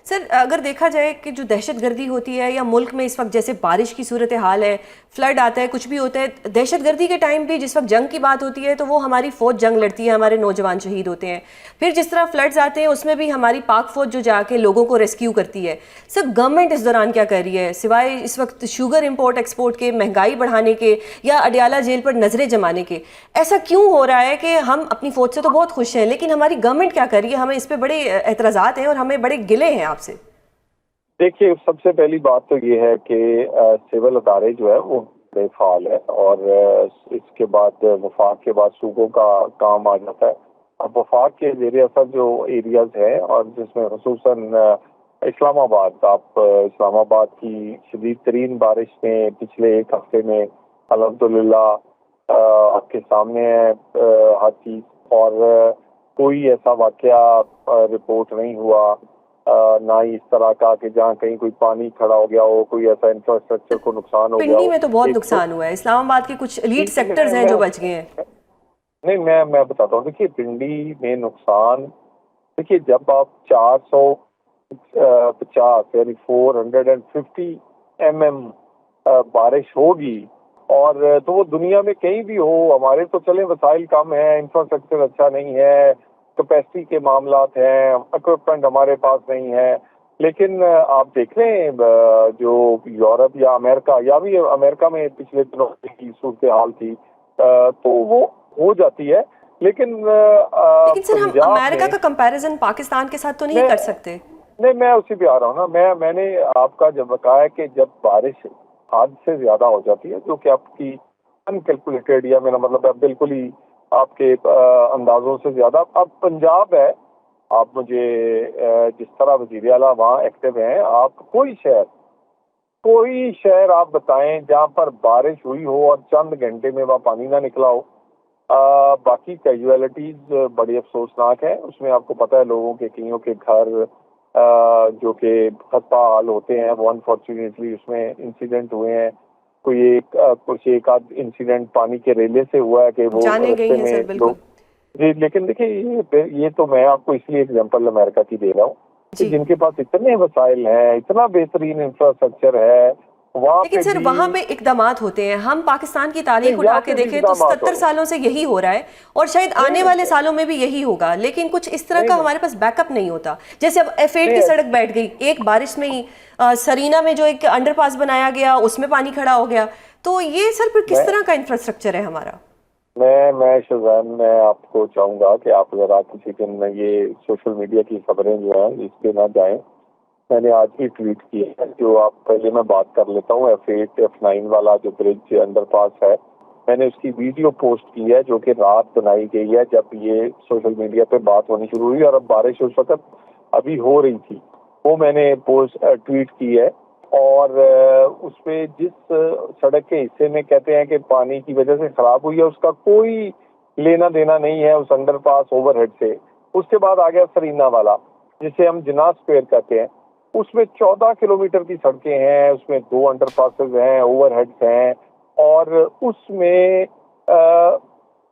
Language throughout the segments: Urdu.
سر اگر دیکھا جائے کہ جو دہشت گردی ہوتی ہے یا ملک میں اس وقت جیسے بارش کی صورتحال ہے، فلڈ آتا ہے، کچھ بھی ہوتا ہے، دہشت گردی کے ٹائم بھی جس وقت جنگ کی بات ہوتی ہے تو وہ ہماری فوج جنگ لڑتی ہے، ہمارے نوجوان شہید ہوتے ہیں. پھر جس طرح فلڈز آتے ہیں اس میں بھی ہماری پاک فوج جو جا کے لوگوں کو ریسکیو کرتی ہے. سر گورنمنٹ اس دوران کیا کر رہی ہے سوائے اس وقت شوگر امپورٹ ایکسپورٹ کے، مہنگائی بڑھانے کے یا اڈیالہ جیل پر نظریں جمانے کے؟ ایسا کیوں ہو رہا ہے کہ ہم اپنی فوج سے تو بہت خوش ہیں لیکن ہماری گورنمنٹ کیا کر رہی ہے؟ ہمیں اس پہ بڑے اعتراضات ہیں اور ہمیں بڑے گلے ہیں آپ سے. دیکھیے، سب سے پہلی بات تو یہ ہے کہ سول ادارے جو ہے وہ بے فعال ہے، اور اس کے بعد وفاق کے بعد صوبوں کا کام آ جاتا ہے. اب وفاق کے زیر اثر جو ایریاز ہیں اور جس میں خصوصاً اسلام آباد، آپ اسلام آباد کی شدید ترین بارش میں پچھلے ایک ہفتے میں الحمدللہ آپ کے سامنے ہے ہر چیز، اور کوئی ایسا واقعہ رپورٹ نہیں ہوا، نہ ہی اس طرح کا کہ جہاں کہیں کوئی پانی کھڑا ہو گیا ہو، کوئی ایسا انفراسٹرکچر کو نقصان ہو گیا ہو. پنڈی میں تو بہت نقصان ہوا ہے، اسلام آباد کے کچھ ایلیٹ سیکٹرز ہیں جو بچ گئے ہیں. نہیں، میں بتاتا ہوں. دیکھیے، پنڈی میں نقصان، دیکھیے جب آپ 450 یعنی 450 mm بارش ہوگی، اور تو وہ دنیا میں کہیں بھی ہو، ہمارے تو چلے وسائل کم ہیں، انفراسٹرکچر اچھا نہیں ہے، کیپیسٹی کے معاملات ہیں، اکوپمنٹ ہمارے پاس نہیں ہے، لیکن آپ دیکھ لیں جو یورپ یا امریکہ، یا بھی امریکہ میں پچھلے دنوں کی صورتحال تھی تو وہ ہو جاتی ہے. لیکن سر ہم پنجاب امریکہ میں، کا کمپیریزن پاکستان کے ساتھ تو نہیں کر سکتے. نہیں، میں اسی پہ آ رہا ہوں نا. میں نے آپ کا جب کہا ہے کہ جب بارش حد سے زیادہ ہو جاتی ہے، جو کہ آپ کی انکیلکولیٹڈ، یا میرا مطلب ہے بالکل ہی آپ کے اندازوں سے زیادہ. اب پنجاب ہے، آپ مجھے جس طرح وزیر اعلیٰ وہاں ایکٹیو ہیں، آپ کوئی شہر آپ بتائیں جہاں پر بارش ہوئی ہو اور چند گھنٹے میں وہاں پانی نہ نکلا ہو. باقی کیجویلٹیز بڑی افسوسناک ہیں. اس میں آپ کو پتہ ہے لوگوں کے کئیوں کے گھر جو کہ خستہ حال ہوتے ہیں، وہ انفارچونیٹلی اس میں انسیڈنٹ ہوئے ہیں. کچھ ایک آدھ انسیڈنٹ پانی کے ریلے سے ہوا ہے کہ وہ جانے گئی رستے ہیں میں سر، بالکل. جی. لیکن دیکھیے، یہ تو میں آپ کو اس لیے اگزامپل امریکہ کی دے رہا ہوں کہ جن کے پاس اتنے وسائل ہیں، اتنا بہترین انفراسٹرکچر ہے، وہاں لیکن پہ سر بھی وہاں پہ اقدامات ہوتے ہیں. ہم پاکستان کی تاریخ اٹھا یہاں کے پہ بھی دیکھیں تو اقدامات 70 سالوں سے یہی ہو رہا ہے، اور شاید آنے والے سالوں میں بھی یہی ہوگا، لیکن کچھ اس طرح کا ہمارے پاس بیک اپ نہیں ہوتا. جیسے اب F8 کی سڑک بیٹھ گئی ایک بارش میں ہی، سرینا میں جو ایک انڈر پاس بنایا گیا اس میں پانی کھڑا ہو گیا. تو یہ سر پھر کس طرح کا انفراسٹرکچر ہے ہمارا؟ میں شہزان، میں آپ کو چاہوں گا کہ آپ ذرا کسی دن یہ سوشل میڈیا کی خبریں جو ہیں اس پہ نہ جائیں. میں نے آج بھی ٹویٹ کی ہے، جو آپ پہلے میں بات کر لیتا ہوں. F8 F9 والا جو برج انڈر پاس ہے، میں نے اس کی ویڈیو پوسٹ کی ہے، جو کہ رات بنائی گئی ہے جب یہ سوشل میڈیا پہ بات ہونی شروع ہوئی، اور اب بارش اس وقت ابھی ہو رہی تھی. وہ میں نے ٹویٹ کی ہے. اور اس پہ جس سڑک کے حصے میں کہتے ہیں کہ پانی کی وجہ سے خراب ہوئی ہے، اس کا کوئی لینا دینا نہیں ہے اس انڈر پاس اوور ہیڈ سے. اس کے بعد آ گیا سرینا والا، جسے ہم جناح اسکوائر کہتے ہیں. اس میں 14 کلومیٹر کی سڑکیں ہیں، اس میں 2 انڈر پاسز ہیں، اوور ہیڈز ہیں، اور اس میں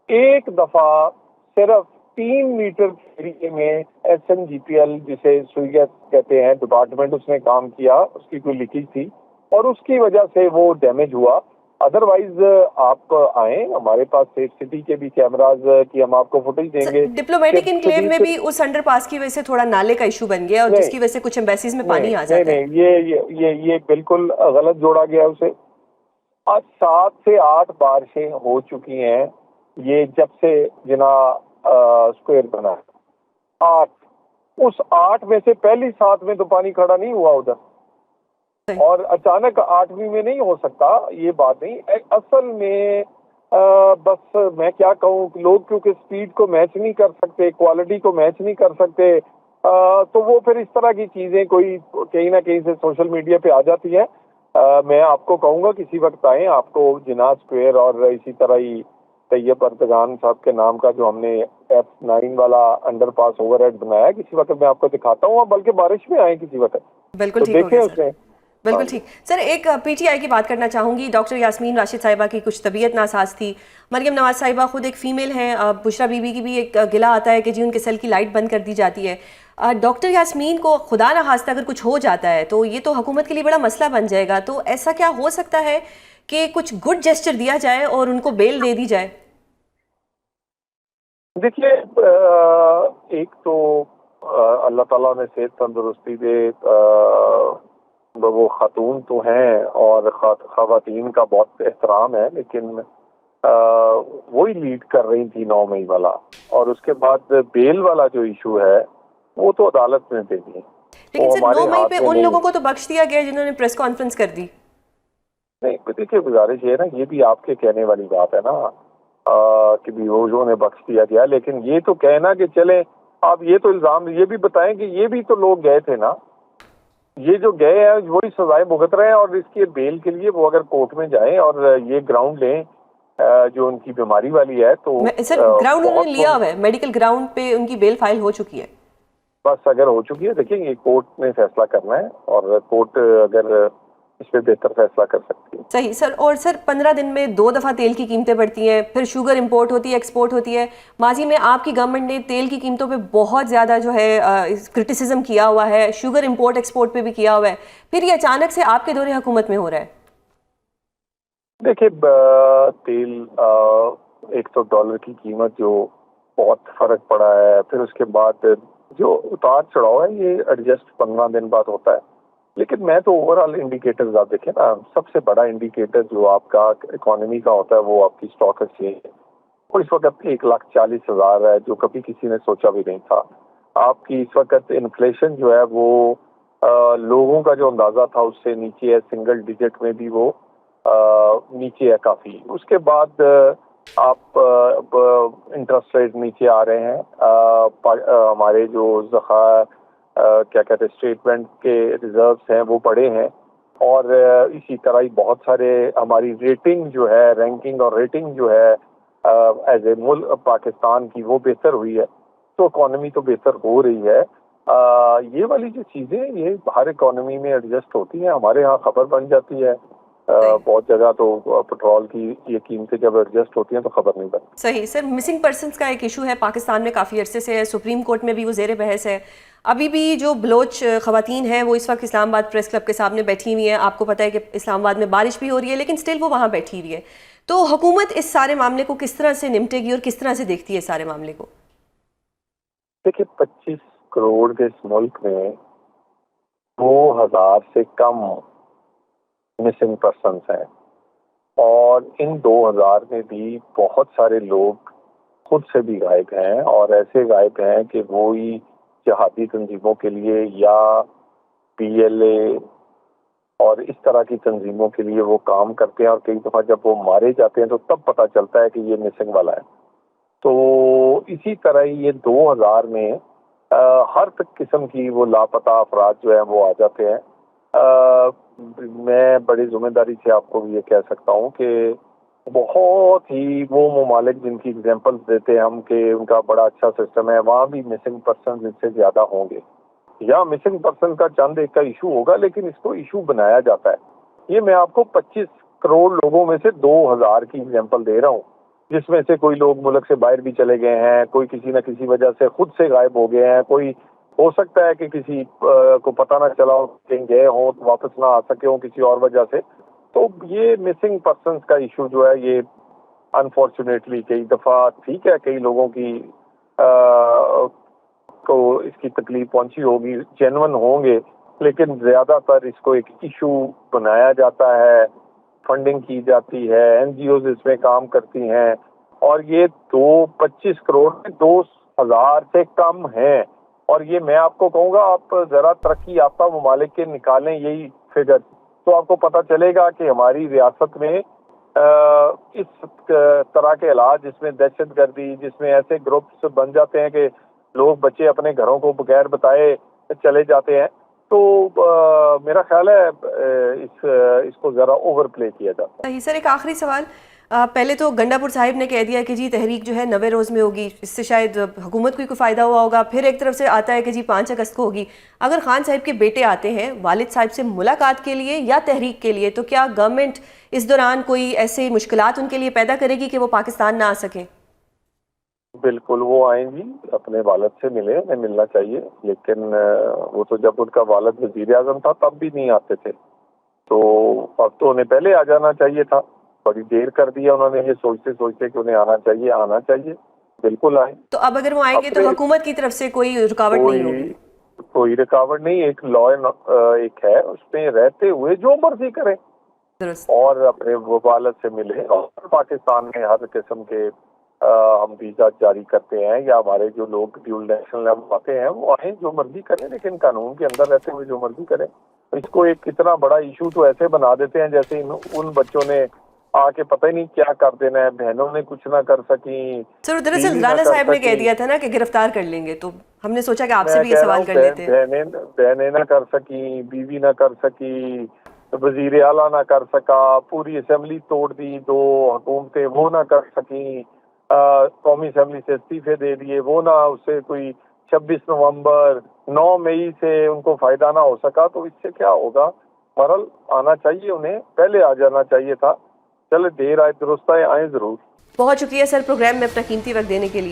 ایک دفعہ صرف 3 میٹر ایریے میں SNGPL جسے سوئیت کہتے ہیں ڈپارٹمنٹ، اس نے کام کیا، اس کی کوئی لیکیج تھی اور اس کی وجہ سے وہ ڈیمیج ہوا. ادروائز آپ آئیں، ہمارے پاس سیف سٹی کے بھی کیمراز کی ہم آپ کو فوٹیج دیں گے. ڈپلومیٹک انکلیو میں بھی اس انڈر پاس کی وجہ سے تھوڑا نالے کا ایشو بن گیا، اور جس کی وجہ سے کچھ ایمبیسیز میں پانی آ جاتا ہے. نہیں، یہ بالکل غلط جوڑا گیا اسے. آج 7 سے 8 بارشیں ہو چکی ہیں یہ جب سے جناح اسکوائر بنا. 8، اس 8 میں سے پہلی 7 میں تو پانی کھڑا نہیں ہوا ادھر، اور اچانک 8ویں میں نہیں ہو سکتا، یہ بات نہیں. اصل میں بس میں کیا کہوں، لوگ کیونکہ سپیڈ کو میچ نہیں کر سکتے، کوالٹی کو میچ نہیں کر سکتے، تو وہ پھر اس طرح کی چیزیں کوئی کہیں نہ کہیں سے سوشل میڈیا پہ آ جاتی ہیں. میں آپ کو کہوں گا کسی وقت آئیں، آپ کو جناح اسکوائر اور اسی طرح ہی طیب اردگان صاحب کے نام کا جو ہم نے F9 والا انڈر پاس اوور ہیڈ بنایا ہے، کسی وقت میں آپ کو دکھاتا ہوں. بلکہ بارش میں آئیں کسی وقت بالکل تو ٹھیک ہو دیکھیں گیا اس سر. میں. بالکل ٹھیک سر. ایک پی ٹی آئی کی بات کرنا چاہوں گی. ڈاکٹر یاسمین راشد صاحبہ کی کچھ طبیعت ناساز تھی. مریم نواز صاحبہ خود ایک فیمیل ہیں. بشرا بی بی کی بھی ایک گلہ آتا ہے کہ جی ان کے سیل کی لائٹ بند کر دی جاتی ہے. ڈاکٹر یاسمین کو خدا نہ خواستہ اگر کچھ ہو جاتا ہے تو یہ تو حکومت کے لیے بڑا مسئلہ بن جائے گا. تو ایسا کیا ہو سکتا ہے کہ کچھ گڈ جیسچر دیا جائے اور ان کو بیل دے دی جائے؟ دیکھیے ایک تو اللہ تعالیٰ نے صحت تندرستی دے، وہ خاتون تو ہیں اور خواتین کا بہت احترام ہے، لیکن وہی لیڈ کر رہی تھی 9 مئی والا، اور اس کے بعد بیل والا جو ایشو ہے وہ تو عدالت نے دے دی. لیکن سر 9 مئی پہ ان لوگوں کو تو بخش دیا گیا جنہوں نے پریس کانفرنس کر دی. نہیں دیکھیے گزارش یہ ہے نا، یہ بھی آپ کے کہنے والی بات ہے نا کہ بیوزوں نے بخش دیا گیا، لیکن یہ تو کہنا کہ چلیں آپ یہ تو الزام یہ بھی بتائیں کہ یہ بھی تو لوگ گئے تھے نا، یہ جو گئے ہیں وہی سزائیں بھگت رہے ہیں، اور اس کے بیل کے لیے وہ اگر کورٹ میں جائیں اور یہ گراؤنڈ لیں جو ان کی بیماری والی ہے تو سر گراؤنڈ انہوں نے لیا ہوا ہے، میڈیکل گراؤنڈ پہ ان کی بیل فائل ہو چکی ہے. بس اگر ہو چکی ہے دیکھیں یہ کورٹ نے فیصلہ کرنا ہے، اور کورٹ اگر اس پہ بہتر فیصلہ کر سکتی ہے. صحیح سر. اور سر 15 دن میں 2 دفعہ تیل کی قیمتیں بڑھتی ہیں، پھر شوگر امپورٹ ہوتی ہے، ایکسپورٹ ہوتی ہے. ماضی میں آپ کی گورنمنٹ نے تیل کی قیمتوں پہ بہت زیادہ جو ہے کرٹیسزم کیا ہوا ہے، شوگر امپورٹ ایکسپورٹ پہ بھی کیا ہوا ہے، پھر یہ اچانک سے آپ کے دور حکومت میں ہو رہا ہے. دیکھیے تیل ایک تو ڈالر کی قیمت جو بہت فرق پڑا ہے، پھر اس کے بعد جو اتار چڑھاؤ ہے یہ ایڈجسٹ 15 دن بعد ہوتا ہے. لیکن میں تو اوور آل انڈیکیٹرز آپ دیکھیں نا، سب سے بڑا انڈیکیٹر جو آپ کا اکانومی کا ہوتا ہے وہ آپ کی اسٹاک ایکسچینج ہے، وہ اس وقت 1,40,000 ہے، جو کبھی کسی نے سوچا بھی نہیں تھا. آپ کی اس وقت انفلیشن جو ہے وہ لوگوں کا جو اندازہ تھا اس سے نیچے ہے، سنگل ڈیجٹ میں بھی وہ نیچے ہے کافی. اس کے بعد آپ انٹرسٹ ریٹ نیچے آ رہے ہیں، ہمارے جو کیا کہتے ہیں اسٹیٹمنٹ کے ریزروز ہیں وہ بڑے ہیں، اور اسی طرح ہی بہت سارے ہماری ریٹنگ جو ہے، رینکنگ اور ریٹنگ جو ہے ایز اے ملک پاکستان کی وہ بہتر ہوئی ہے. تو اکانومی تو بہتر ہو رہی ہے. یہ والی جو چیزیں یہ ہر اکانومی میں ایڈجسٹ ہوتی ہیں. ہمارے ہاں خبر بن جاتی ہے، بہت جگہ تو پٹرول کی یہ قیمتیں جب ایڈجسٹ ہوتی ہیں تو خبر نہیں بنتی. صحیح سر. مسنگ پرسنس کا ایک ایشو ہے پاکستان میں کافی عرصے سے ہے، سپریم کورٹ میں بھی وہ زیر بحث ہے. ابھی بھی جو بلوچ خواتین ہیں وہ اس وقت اسلام آباد پریس کلب کے سامنے بیٹھی ہوئی ہیں. آپ کو پتہ ہے کہ اسلام آباد میں بارش بھی ہو رہی ہے لیکن سٹل وہ وہاں بیٹھی ہوئی ہے. تو حکومت اس سارے معاملے کو کس طرح سے نمٹے گی اور کس طرح سے دیکھتی ہے اس سارے معاملے کو؟ دیکھیے 25 کروڑ کے اس ملک میں 2,000 سے کم مسنگ پرسنس ہیں، اور ان 2,000 میں بھی بہت سارے لوگ خود سے بھی غائب ہیں، اور ایسے غائب ہیں کہ وہی جہادی تنظیموں کے لیے یا PLA اور اس طرح کی تنظیموں کے لیے وہ کام کرتے ہیں، اور کئی دفعہ جب وہ مارے جاتے ہیں تو تب پتہ چلتا ہے کہ یہ مسنگ والا ہے. تو اسی طرح یہ 2,000 میں ہر قسم کی وہ لاپتہ افراد جو ہیں وہ آ جاتے ہیں. میں بڑی ذمہ داری سے آپ کو بھی یہ کہہ سکتا ہوں کہ بہت ہی وہ ممالک جن کی ایگزامپل دیتے ہیں ہم کہ ان کا بڑا اچھا سسٹم ہے، وہاں بھی مسنگ پرسن اس سے زیادہ ہوں گے. یا مسنگ پرسن کا چند ایک کا ایشو ہوگا لیکن اس کو ایشو بنایا جاتا ہے. یہ میں آپ کو 25 کروڑ لوگوں میں سے 2,000 کی ایگزامپل دے رہا ہوں، جس میں سے کوئی لوگ ملک سے باہر بھی چلے گئے ہیں، کوئی کسی نہ کسی وجہ سے خود سے غائب ہو گئے ہیں، کوئی ہو سکتا ہے کہ کسی کو پتہ نہ چلا ہو، کہیں گئے ہوں تو واپس نہ آ سکے ہوں کسی اور وجہ سے. تو یہ مسنگ پرسنس کا ایشو جو ہے یہ انفارچونیٹلی کئی دفعہ ٹھیک ہے کئی لوگوں کی کو اس کی تکلیف پہنچی ہوگی، جینون ہوں گے، لیکن زیادہ تر اس کو ایک ایشو بنایا جاتا ہے، فنڈنگ کی جاتی ہے، NGOز اس میں کام کرتی ہیں، اور یہ 25 کروڑ میں 2,000 سے کم ہیں. اور یہ میں آپ کو کہوں گا آپ ذرا ترقی یافتہ ممالک کے نکالیں یہی فگر تو آپ کو پتہ چلے گا کہ ہماری ریاست میں اس طرح کے علاج جس میں دہشت گردی، جس میں ایسے گروپس بن جاتے ہیں کہ لوگ بچے اپنے گھروں کو بغیر بتائے چلے جاتے ہیں. تو میرا خیال ہے اس کو ذرا اوور پلے کیا جاتا ہے. صحیح سر. ایک آخری سوال، پہلے تو گنڈا پور صاحب نے کہہ دیا کہ جی تحریک جو ہے 90 روز میں ہوگی، اس سے شاید حکومت کو کوئی فائدہ ہوا ہوگا. پھر ایک طرف سے آتا ہے کہ جی 5 اگست کو ہوگی. اگر خان صاحب کے بیٹے آتے ہیں والد صاحب سے ملاقات کے لیے یا تحریک کے لیے، تو کیا گورنمنٹ اس دوران کوئی ایسی مشکلات ان کے لیے پیدا کرے گی کہ وہ پاکستان نہ آ سکیں؟ بالکل وہ آئیں گی، اپنے والد سے ملے، انہیں ملنا چاہیے، لیکن وہ تو جب ان کا والد وزیر اعظم تھا تب بھی نہیں آتے تھے، تو اب تو انہیں پہلے آ جانا چاہیے تھا. بڑی دیر کر دیا انہوں نے یہ سوچتے سوچتے کہ انہیں آنا چاہیے. بالکل آئیں. تو اب اگر وہ آئیں گے تو حکومت کی طرف سے کوئی رکاوٹ نہیں ہوگی؟ کوئی رکاوٹ نہیں. ایک لا ایک ہے، اس میں رہتے ہوئے جو مرضی کریں درست. اور اپنے والد سے ملے. اور پاکستان میں ہر قسم کے ہم ویزا جاری کرتے ہیں، یا ہمارے جو لوگ ڈیول نیشنل آتے ہیں وہ آئیں، جو مرضی کریں، لیکن قانون کے اندر رہتے ہوئے جو مرضی کریں. اس کو ایک اتنا بڑا ایشو تو ایسے بنا دیتے ہیں جیسے ان بچوں نے آ کے پتہ ہی نہیں کیا کر دینا ہے، بہنوں نے کچھ نہ کر سکیں. سر دراصل رانا صاحب نے کہہ دیا تھا نا کہ گرفتار کر لیں گے، تو ہم نے سوچا کہ آپ سے بھی یہ سوال کر لیتے ہیں. بہنیں نہ کر سکی، بیوی نہ کر سکی، وزیر اعلیٰ نہ کر سکا، پوری اسمبلی توڑ دی، 2 حکومتیں وہ نہ کر سکیں، قومی اسمبلی سے استعفے دے دیے وہ نہ، اس سے کوئی 26 نومبر 9 مئی سے ان کو فائدہ نہ ہو سکا. تو اس سے کیا ہوگا؟ بہرحال آنا چاہیے، انہیں پہلے آ جانا چاہیے تھا. چلے دیر آئے درست آئے ضرور. بہت شکریہ سر پروگرام میں اپنا قیمتی وقت دینے کے لیے.